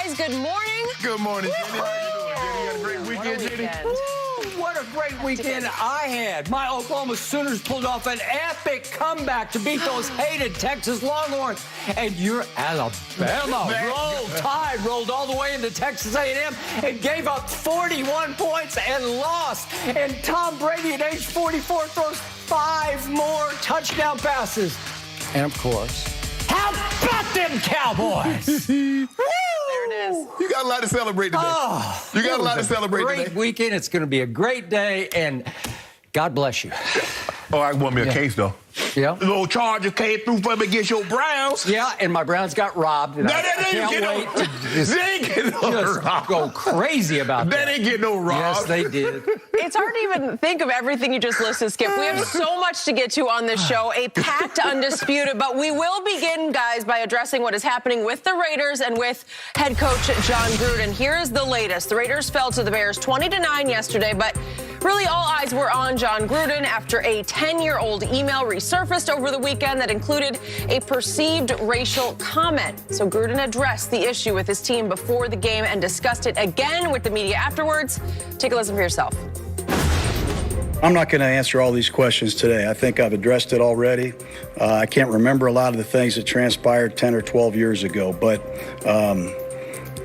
guys. Good morning. Good morning, Jenny. How you doing, Jenny? You had a great weekend, Jenny? What a great weekend I had. My Oklahoma Sooners pulled off an epic comeback to beat those hated Texas Longhorns. And your Alabama rolled all the way into Texas A&M and gave up 41 points and lost. And Tom Brady at age 44 throws 5 more touchdown passes. And of course, how about them Cowboys? There it is. You got a lot to celebrate today. You got a lot to celebrate today. Great weekend. It's going to be a great day, and God bless you. Oh, I want me a case, though. Yeah. The little Chargers came through for me against your Browns. Yeah, and my Browns got robbed. And They I didn't can't get no robbed. go crazy about They that. didn't get no robbed. Yes, they did. It's hard to even think of everything you just listed, Skip. We have so much to get to on this show, a packed Undisputed, but we will begin, guys, by addressing what is happening with the Raiders and with head coach John Gruden. Here is the latest. The Raiders fell to the Bears 20-9 yesterday, but really all eyes were on John Gruden after a 10-year-old email resurfaced over the weekend that included a perceived racial comment. So Gruden addressed the issue with his team before the game and discussed it again with the media afterwards. Take a listen for yourself. I'm not going to answer all these questions today. I think I've addressed it already. I can't remember a lot of the things that transpired 10 or 12 years ago, but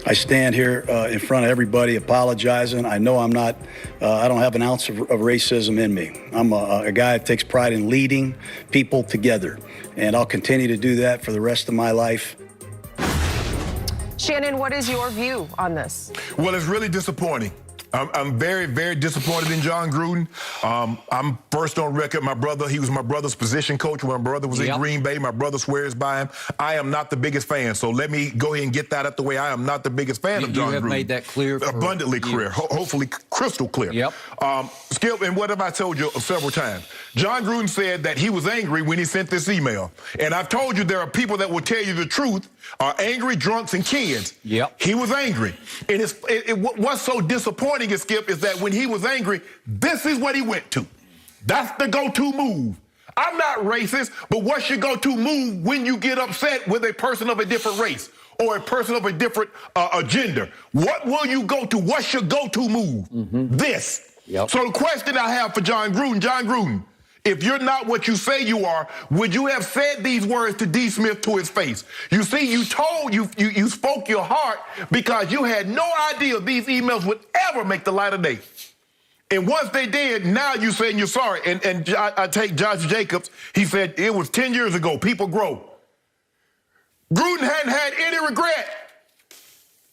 I stand here in front of everybody apologizing. I know I'm not, I don't have an ounce of racism in me. I'm a guy that takes pride in leading people together, and I'll continue to do that for the rest of my life. Shannon, what is your view on this? Well, it's really disappointing. I'm very, very disappointed in John Gruden. I'm first on record. My brother, he was my brother's position coach when my brother was in Green Bay. My brother swears by him. I am not the biggest fan, so let me go ahead and get that out the way. I am not the biggest fan of John Gruden. You have made that clear. Abundantly clear. Hopefully crystal clear. Yep. Skip, and what have I told you several times? John Gruden said that he was angry when he sent this email. And I've told you there are people that will tell you the truth, are angry drunks and kids. Yep. He was angry. And what's so disappointing, Skip, is that when he was angry, this is what he went to. That's the go-to move. I'm not racist, but what's your go-to move when you get upset with a person of a different race or a person of a different gender? What will you go to? What's your go-to move? This. Yep. So the question I have for John Gruden, if you're not what you say you are, would you have said these words to D. Smith to his face? You see, you spoke your heart because you had no idea these emails would ever make the light of day. And once they did, now you're saying you're sorry. And I take Josh Jacobs. He said it was 10 years ago. People grow. Gruden hadn't had any regret.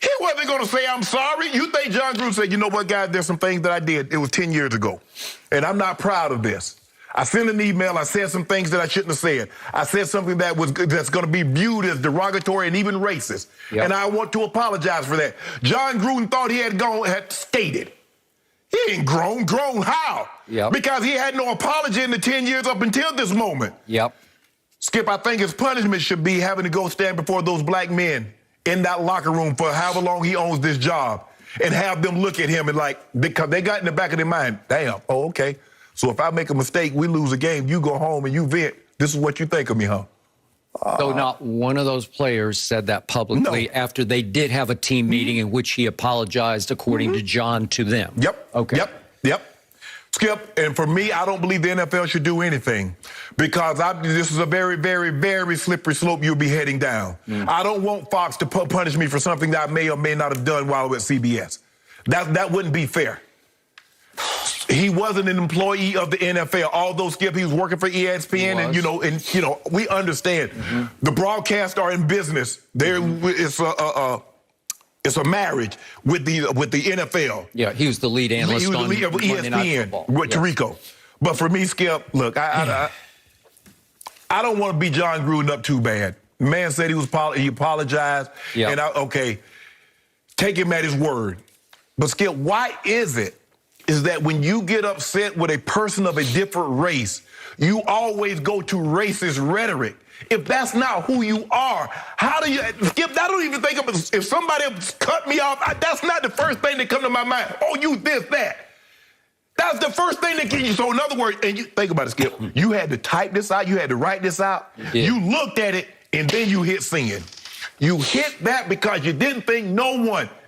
He wasn't going to say, I'm sorry. You think John Gruden said, you know what, guys, there's some things that I did. It was 10 years ago. And I'm not proud of this. I sent an email. I said some things that I shouldn't have said. I said something that's going to be viewed as derogatory and even racist. Yep. And I want to apologize for that. John Gruden thought he had skated. He ain't grown. Grown how? Yep. Because he had no apology in the 10 years up until this moment. Yep. Skip, I think his punishment should be having to go stand before those black men in that locker room for however long he owns this job and have them look at him and because they got in the back of their mind, damn, oh, okay. So if I make a mistake, we lose a game, you go home and you vent. This is what you think of me, huh? Though not one of those players said that publicly after they did have a team meeting in which he apologized, according to John, to them. Yep. Okay. Yep. Skip, and for me, I don't believe the NFL should do anything because this is a very, very, very slippery slope you'll be heading down. I don't want Fox to punish me for something that I may or may not have done while I was at CBS. That wouldn't be fair. He wasn't an employee of the NFL. Although, Skip, he was working for ESPN, and we understand the broadcasts are in business. It's a marriage with the NFL. Yeah, he was the lead analyst. He was the lead of ESPN with Tirico. But for me, Skip, look, I don't want to beat John Gruden up too bad. The man said he apologized, and take him at his word. But Skip, why is that when you get upset with a person of a different race, you always go to racist rhetoric? If that's not who you are, how do you, Skip, I don't even think of it. If somebody cut me off, that's not the first thing that comes to my mind. Oh, you this, that. That's the first thing that gets you. So in other words, and you think about it, Skip, you had to type this out, you had to write this out. You looked at it, and then you hit send. You hit that because you didn't think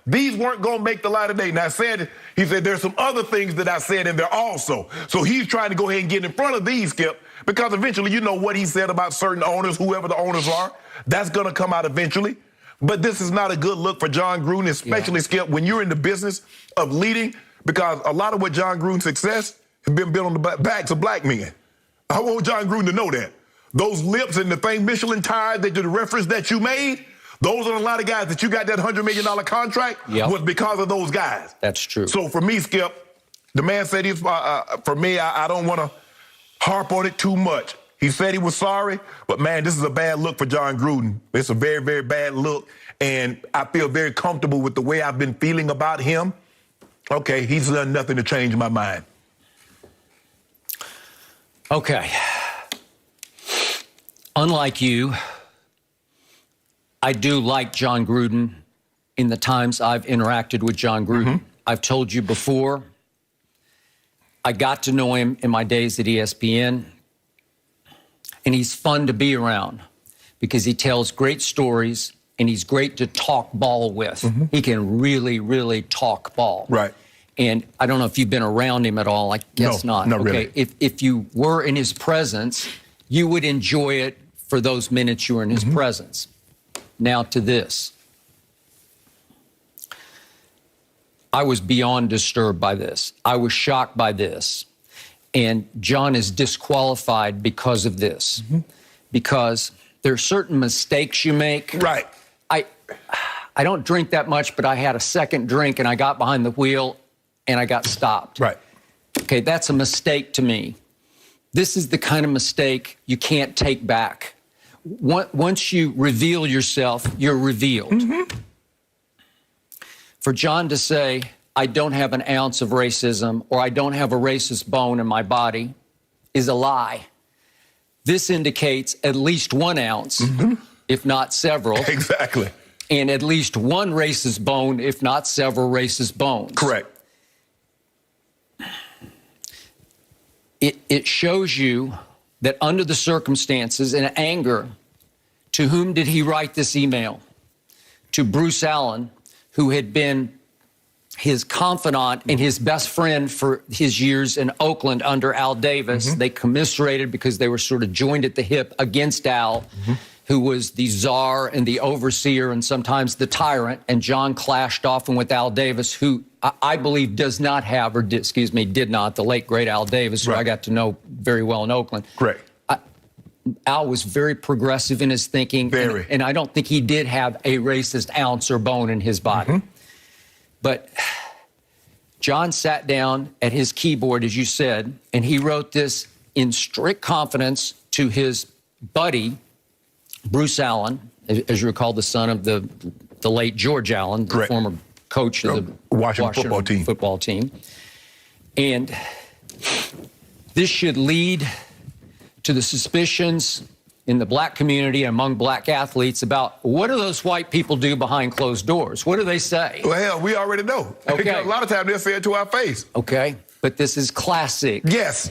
these weren't going to make the light of day. Now, he said, there's some other things that I said in there also. So he's trying to go ahead and get in front of these, Skip, because eventually you know what he said about certain owners, whoever the owners are. That's going to come out eventually. But this is not a good look for John Gruden, especially, Skip, when you're in the business of leading, because a lot of what John Gruden's success has been built on the backs of black men. I want John Gruden to know that. Those lips and the thing Michelin tires, the reference that you made, those are a lot of guys that you got that $100 million contract was because of those guys. That's true. So for me, Skip, the man said for me, I don't want to harp on it too much. He said he was sorry, but man, this is a bad look for John Gruden. It's a very, very bad look, and I feel very comfortable with the way I've been feeling about him. Okay, he's done nothing to change my mind. Okay. Unlike you, I do like John Gruden in the times I've interacted with John Gruden. I've told you before, I got to know him in my days at ESPN, and he's fun to be around because he tells great stories and he's great to talk ball with. He can really, really talk ball. Right. And I don't know if you've been around him at all. I guess not. Not really. If you were in his presence, you would enjoy it for those minutes you were in his presence. Now to this. I was beyond disturbed by this. I was shocked by this. And John is disqualified because of this. Because there are certain mistakes you make. Right. I don't drink that much, but I had a second drink and I got behind the wheel and I got stopped. Right. Okay, that's a mistake to me. This is the kind of mistake you can't take back. Once you reveal yourself, you're revealed. For John to say, I don't have an ounce of racism or I don't have a racist bone in my body is a lie. This indicates at least 1 ounce, if not several. Exactly. And at least one racist bone, if not several racist bones. Correct. It shows you that under the circumstances and anger, to whom did he write this email? To Bruce Allen, who had been his confidant and his best friend for his years in Oakland under Al Davis. They commiserated because they were sort of joined at the hip against Al, who was the czar and the overseer and sometimes the tyrant. And John clashed often with Al Davis, who I believe does not have, or did not, the late, great Al Davis, who I got to know very well in Oakland. Correct. Al was very progressive in his thinking. Very. And I don't think he did have a racist ounce or bone in his body. But John sat down at his keyboard, as you said, and he wrote this in strict confidence to his buddy, Bruce Allen, as you recall, the son of the late George Allen, the former coach of the Washington football team. And this should lead to the suspicions in the black community among black athletes about what do those white people do behind closed doors? What do they say? Well, hell, we already know. Okay. A lot of times they'll say it to our face. Okay, but this is classic. Yes.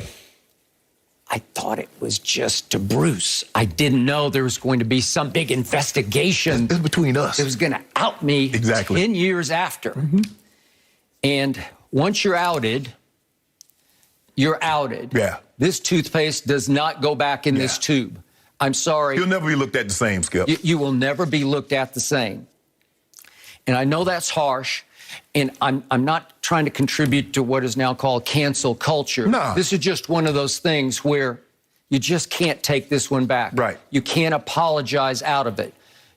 I thought it was just to Bruce. I didn't know there was going to be some big investigation. It's between us. It was going to out me 10 years after. And once you're outed, you're outed. Yeah. This toothpaste does not go back in this tube. I'm sorry. You'll never be looked at the same, Skip. You will never be looked at the same. And I know that's harsh. And I'm not trying to contribute to what is now called cancel culture. No. This is just one of those things where you just can't take this one back. Right. You can't apologize out of it.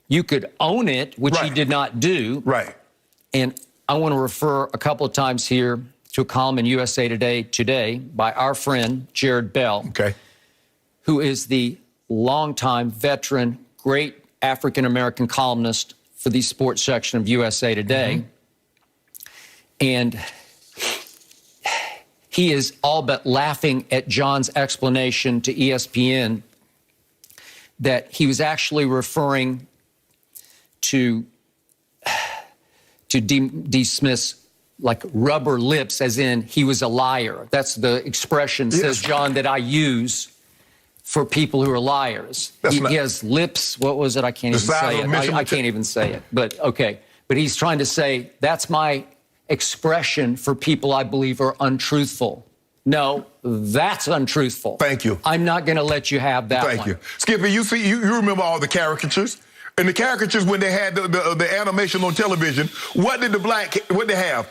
You could own it, which he did not do. Right. And I want to refer a couple of times here to a column in USA Today by our friend Jared Bell, who is the longtime veteran, great African-American columnist for the sports section of USA Today. And he is all but laughing at John's explanation to ESPN that he was actually referring to dismiss like rubber lips, as in he was a liar. That's the expression, says John, that I use for people who are liars. He has lips. What was it? I can't even say it. I can't even say it. But okay. But he's trying to say that's my expression for people I believe are untruthful. No, that's untruthful. Thank you. I'm not going to let you have that Thank you. Skippy, you remember all the caricatures? And the caricatures, when they had the animation on television, what did they have?